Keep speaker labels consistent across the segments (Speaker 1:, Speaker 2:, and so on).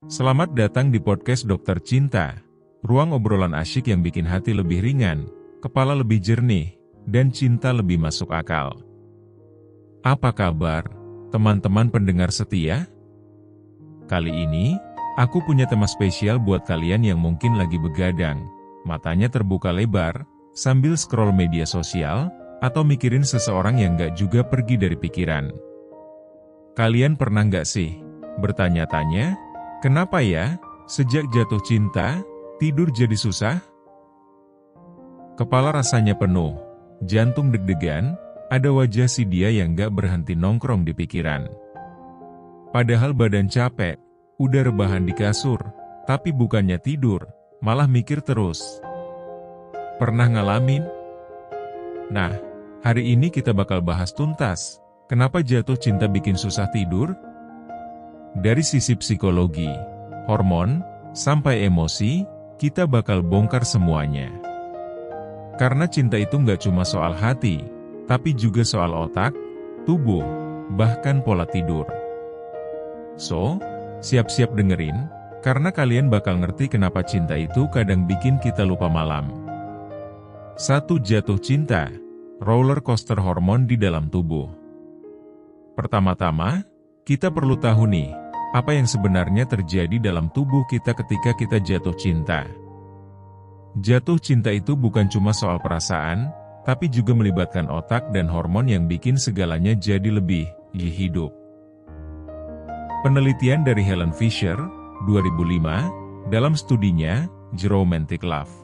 Speaker 1: Selamat datang di podcast Dokter Cinta, ruang obrolan asyik yang bikin hati lebih ringan, kepala lebih jernih, dan cinta lebih masuk akal. Apa kabar, teman-teman pendengar setia? Kali ini, aku punya tema spesial buat kalian yang mungkin lagi begadang, matanya terbuka lebar, sambil scroll media sosial, atau mikirin seseorang yang gak juga pergi dari pikiran. Kalian pernah gak sih bertanya-tanya, kenapa ya, sejak jatuh cinta, tidur jadi susah? Kepala rasanya penuh, jantung deg-degan, ada wajah si dia yang gak berhenti nongkrong di pikiran. Padahal badan capek, udah rebahan di kasur, tapi bukannya tidur, malah mikir terus. Pernah ngalamin? Nah, hari ini kita bakal bahas tuntas, kenapa jatuh cinta bikin susah tidur? Dari sisi psikologi, hormon, sampai emosi, kita bakal bongkar semuanya. Karena cinta itu nggak cuma soal hati, tapi juga soal otak, tubuh, bahkan pola tidur. So, siap-siap dengerin, karena kalian bakal ngerti kenapa cinta itu kadang bikin kita lupa malam. 1. Jatuh cinta, roller coaster hormon di dalam tubuh. Pertama-tama, kita perlu tahu nih, apa yang sebenarnya terjadi dalam tubuh kita ketika kita jatuh cinta. Jatuh cinta itu bukan cuma soal perasaan, tapi juga melibatkan otak dan hormon yang bikin segalanya jadi lebih hidup. Penelitian dari Helen Fisher, 2005, dalam studinya, Romantic Love,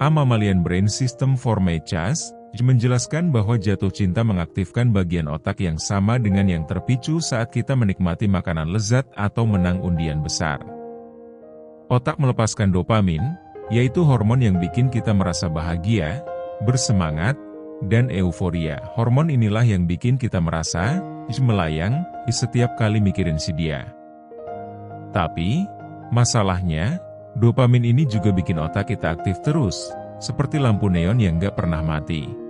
Speaker 1: a Mammalian Brain System for Chas, menjelaskan bahwa jatuh cinta mengaktifkan bagian otak yang sama dengan yang terpicu saat kita menikmati makanan lezat atau menang undian besar. Otak melepaskan dopamin, yaitu hormon yang bikin kita merasa bahagia, bersemangat, dan euforia. Hormon inilah yang bikin kita merasa melayang setiap kali mikirin si dia. Tapi, masalahnya, dopamin ini juga bikin otak kita aktif terus, seperti lampu neon yang gak pernah mati.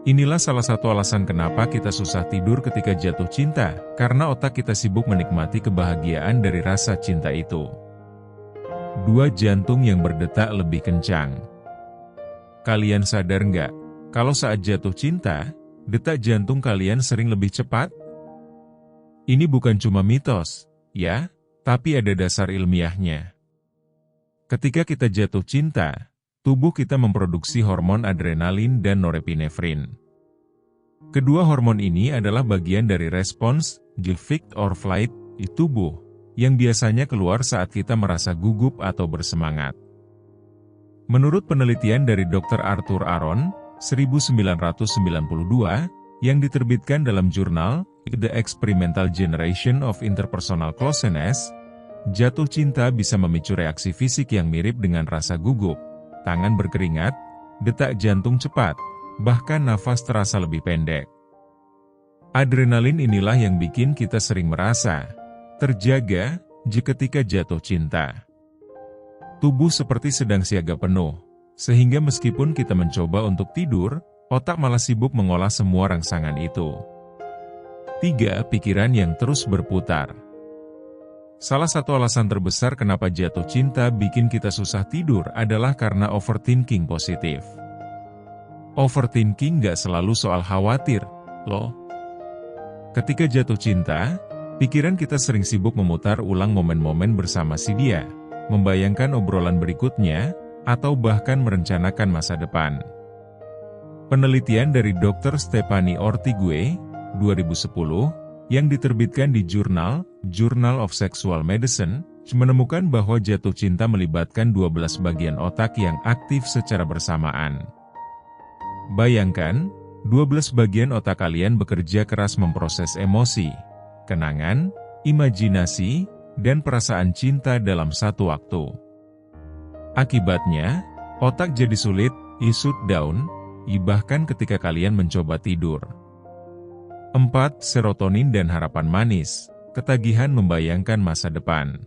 Speaker 1: Inilah salah satu alasan kenapa kita susah tidur ketika jatuh cinta, karena otak kita sibuk menikmati kebahagiaan dari rasa cinta itu. 2. Jantung yang berdetak lebih kencang. Kalian sadar nggak, kalau saat jatuh cinta, detak jantung kalian sering lebih cepat? Ini bukan cuma mitos, ya, tapi ada dasar ilmiahnya. Ketika kita jatuh cinta, tubuh kita memproduksi hormon adrenalin dan norepinefrin. Kedua hormon ini adalah bagian dari respons, fight or flight, di tubuh, yang biasanya keluar saat kita merasa gugup atau bersemangat. Menurut penelitian dari Dr. Arthur Aron, 1992, yang diterbitkan dalam jurnal The Experimental Generation of Interpersonal Closeness, jatuh cinta bisa memicu reaksi fisik yang mirip dengan rasa gugup. Tangan berkeringat, detak jantung cepat, bahkan nafas terasa lebih pendek. Adrenalin inilah yang bikin kita sering merasa terjaga ketika jatuh cinta. Tubuh seperti sedang siaga penuh, sehingga meskipun kita mencoba untuk tidur, otak malah sibuk mengolah semua rangsangan itu. 3. Pikiran yang terus berputar. Salah satu alasan terbesar kenapa jatuh cinta bikin kita susah tidur adalah karena overthinking positif. Overthinking gak selalu soal khawatir, loh. Ketika jatuh cinta, pikiran kita sering sibuk memutar ulang momen-momen bersama si dia, membayangkan obrolan berikutnya, atau bahkan merencanakan masa depan. Penelitian dari Dr. Stephanie Ortigue, 2010, yang diterbitkan di Journal of Sexual Medicine, menemukan bahwa jatuh cinta melibatkan 12 bagian otak yang aktif secara bersamaan. Bayangkan, 12 bagian otak kalian bekerja keras memproses emosi, kenangan, imajinasi, dan perasaan cinta dalam satu waktu. Akibatnya, otak jadi sulit, shut down, bahkan ketika kalian mencoba tidur. 4. Serotonin dan harapan manis, ketagihan membayangkan masa depan.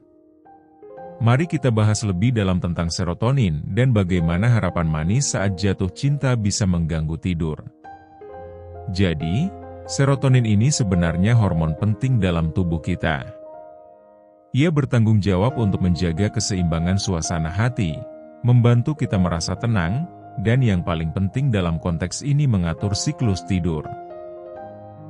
Speaker 1: Mari kita bahas lebih dalam tentang serotonin dan bagaimana harapan manis saat jatuh cinta bisa mengganggu tidur. Jadi, serotonin ini sebenarnya hormon penting dalam tubuh kita. Ia bertanggung jawab untuk menjaga keseimbangan suasana hati, membantu kita merasa tenang, dan yang paling penting dalam konteks ini mengatur siklus tidur.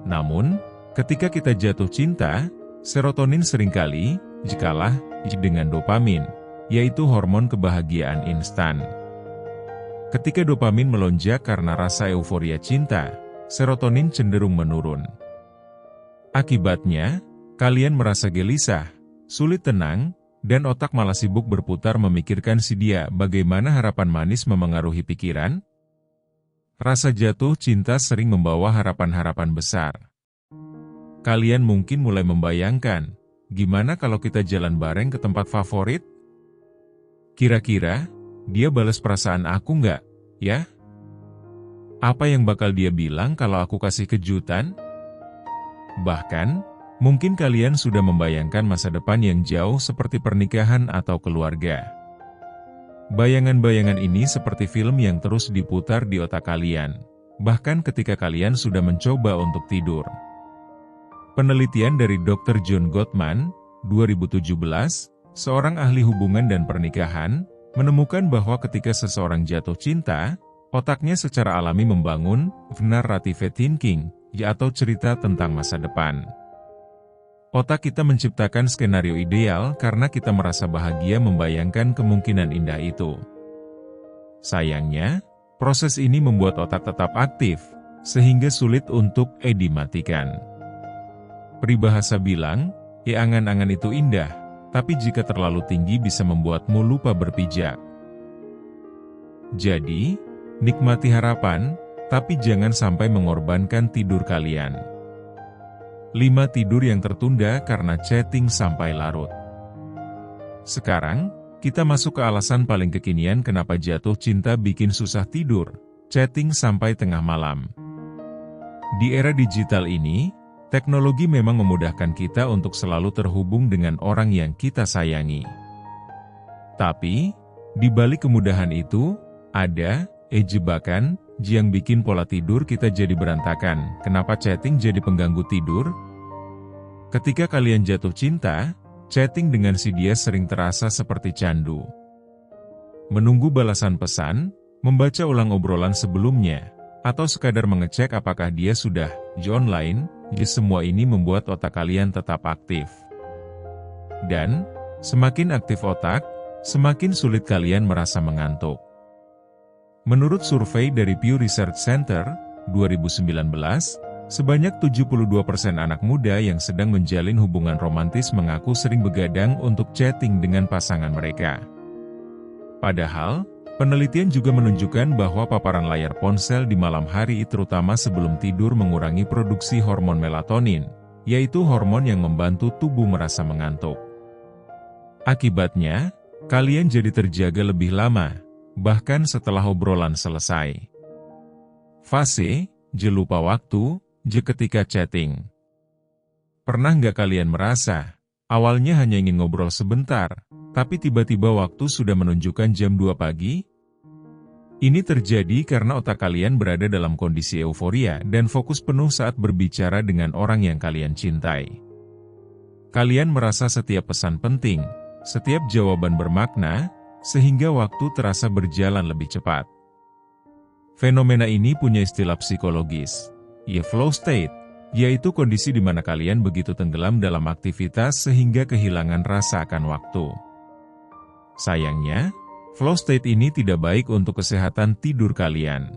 Speaker 1: Namun, ketika kita jatuh cinta, serotonin seringkali kalah dengan dopamin, yaitu hormon kebahagiaan instan. Ketika dopamin melonjak karena rasa euforia cinta, serotonin cenderung menurun. Akibatnya, kalian merasa gelisah, sulit tenang, dan otak malah sibuk berputar memikirkan si dia. Bagaimana harapan manis memengaruhi pikiran? Rasa jatuh cinta sering membawa harapan-harapan besar. Kalian mungkin mulai membayangkan, gimana kalau kita jalan bareng ke tempat favorit? Kira-kira, dia balas perasaan aku nggak, ya? Apa yang bakal dia bilang kalau aku kasih kejutan? Bahkan, mungkin kalian sudah membayangkan masa depan yang jauh seperti pernikahan atau keluarga. Bayangan-bayangan ini seperti film yang terus diputar di otak kalian, bahkan ketika kalian sudah mencoba untuk tidur. Penelitian dari Dr. John Gottman, 2017, seorang ahli hubungan dan pernikahan, menemukan bahwa ketika seseorang jatuh cinta, otaknya secara alami membangun narrative thinking, atau cerita tentang masa depan. Otak kita menciptakan skenario ideal karena kita merasa bahagia membayangkan kemungkinan indah itu. Sayangnya, proses ini membuat otak tetap aktif, sehingga sulit untuk dimatikan. Peribahasa bilang, angan-angan itu indah, tapi jika terlalu tinggi bisa membuatmu lupa berpijak. Jadi, nikmati harapan, tapi jangan sampai mengorbankan tidur kalian. 5 tidur yang tertunda karena chatting sampai larut. Sekarang, kita masuk ke alasan paling kekinian kenapa jatuh cinta bikin susah tidur, chatting sampai tengah malam. Di era digital ini, teknologi memang memudahkan kita untuk selalu terhubung dengan orang yang kita sayangi. Tapi, di balik kemudahan itu, ada jebakan yang bikin pola tidur kita jadi berantakan. Kenapa chatting jadi pengganggu tidur? Ketika kalian jatuh cinta, chatting dengan si dia sering terasa seperti candu. Menunggu balasan pesan, membaca ulang obrolan sebelumnya, atau sekadar mengecek apakah dia sudah online. Semua ini membuat otak kalian tetap aktif. Dan, semakin aktif otak, semakin sulit kalian merasa mengantuk. Menurut survei dari Pew Research Center, 2019, sebanyak 72% anak muda yang sedang menjalin hubungan romantis mengaku sering begadang untuk chatting dengan pasangan mereka. Padahal, penelitian juga menunjukkan bahwa paparan layar ponsel di malam hari terutama sebelum tidur mengurangi produksi hormon melatonin, yaitu hormon yang membantu tubuh merasa mengantuk. Akibatnya, kalian jadi terjaga lebih lama, bahkan setelah obrolan selesai. Fase, lupa waktu, ketika chatting. Pernah nggak kalian merasa, awalnya hanya ingin ngobrol sebentar, tapi tiba-tiba waktu sudah menunjukkan jam 2 pagi? Ini terjadi karena otak kalian berada dalam kondisi euforia dan fokus penuh saat berbicara dengan orang yang kalian cintai. Kalian merasa setiap pesan penting, setiap jawaban bermakna, sehingga waktu terasa berjalan lebih cepat. Fenomena ini punya istilah psikologis, flow state, yaitu kondisi di mana kalian begitu tenggelam dalam aktivitas sehingga kehilangan rasa akan waktu. Sayangnya, flow state ini tidak baik untuk kesehatan tidur kalian.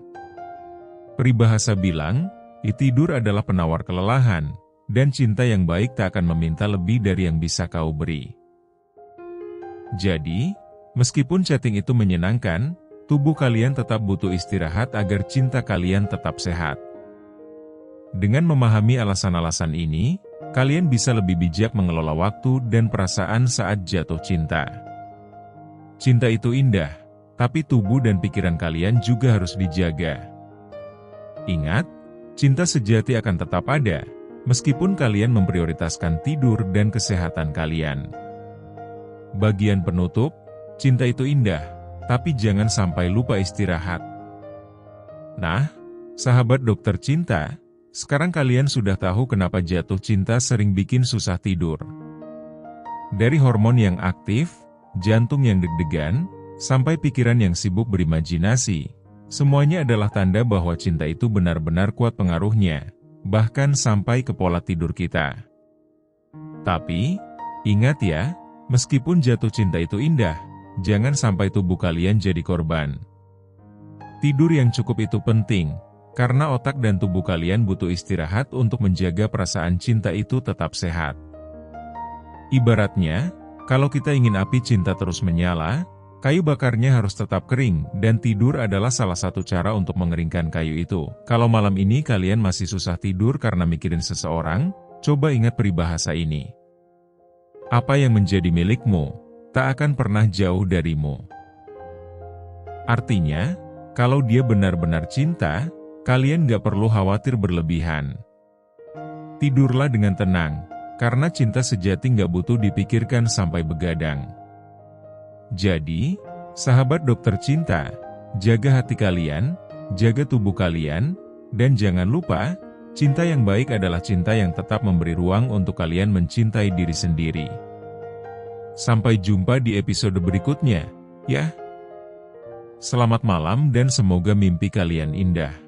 Speaker 1: Peribahasa bilang, tidur adalah penawar kelelahan, dan cinta yang baik tak akan meminta lebih dari yang bisa kau beri. Jadi, meskipun chatting itu menyenangkan, tubuh kalian tetap butuh istirahat agar cinta kalian tetap sehat. Dengan memahami alasan-alasan ini, kalian bisa lebih bijak mengelola waktu dan perasaan saat jatuh cinta. Cinta itu indah, tapi tubuh dan pikiran kalian juga harus dijaga. Ingat, cinta sejati akan tetap ada, meskipun kalian memprioritaskan tidur dan kesehatan kalian. Bagian penutup, cinta itu indah, tapi jangan sampai lupa istirahat. Nah, sahabat dokter cinta, sekarang kalian sudah tahu kenapa jatuh cinta sering bikin susah tidur. Dari hormon yang aktif, jantung yang deg-degan, sampai pikiran yang sibuk berimajinasi. Semuanya adalah tanda bahwa cinta itu benar-benar kuat pengaruhnya, bahkan sampai ke pola tidur kita. Tapi, ingat ya, meskipun jatuh cinta itu indah, jangan sampai tubuh kalian jadi korban. Tidur yang cukup itu penting, karena otak dan tubuh kalian butuh istirahat untuk menjaga perasaan cinta itu tetap sehat. Ibaratnya, kalau kita ingin api cinta terus menyala, kayu bakarnya harus tetap kering, dan tidur adalah salah satu cara untuk mengeringkan kayu itu. Kalau malam ini kalian masih susah tidur karena mikirin seseorang, coba ingat peribahasa ini. Apa yang menjadi milikmu, tak akan pernah jauh darimu. Artinya, kalau dia benar-benar cinta, kalian gak perlu khawatir berlebihan. Tidurlah dengan tenang, karena cinta sejati gak butuh dipikirkan sampai begadang. Jadi, sahabat dokter cinta, jaga hati kalian, jaga tubuh kalian, dan jangan lupa, cinta yang baik adalah cinta yang tetap memberi ruang untuk kalian mencintai diri sendiri. Sampai jumpa di episode berikutnya, ya. Selamat malam dan semoga mimpi kalian indah.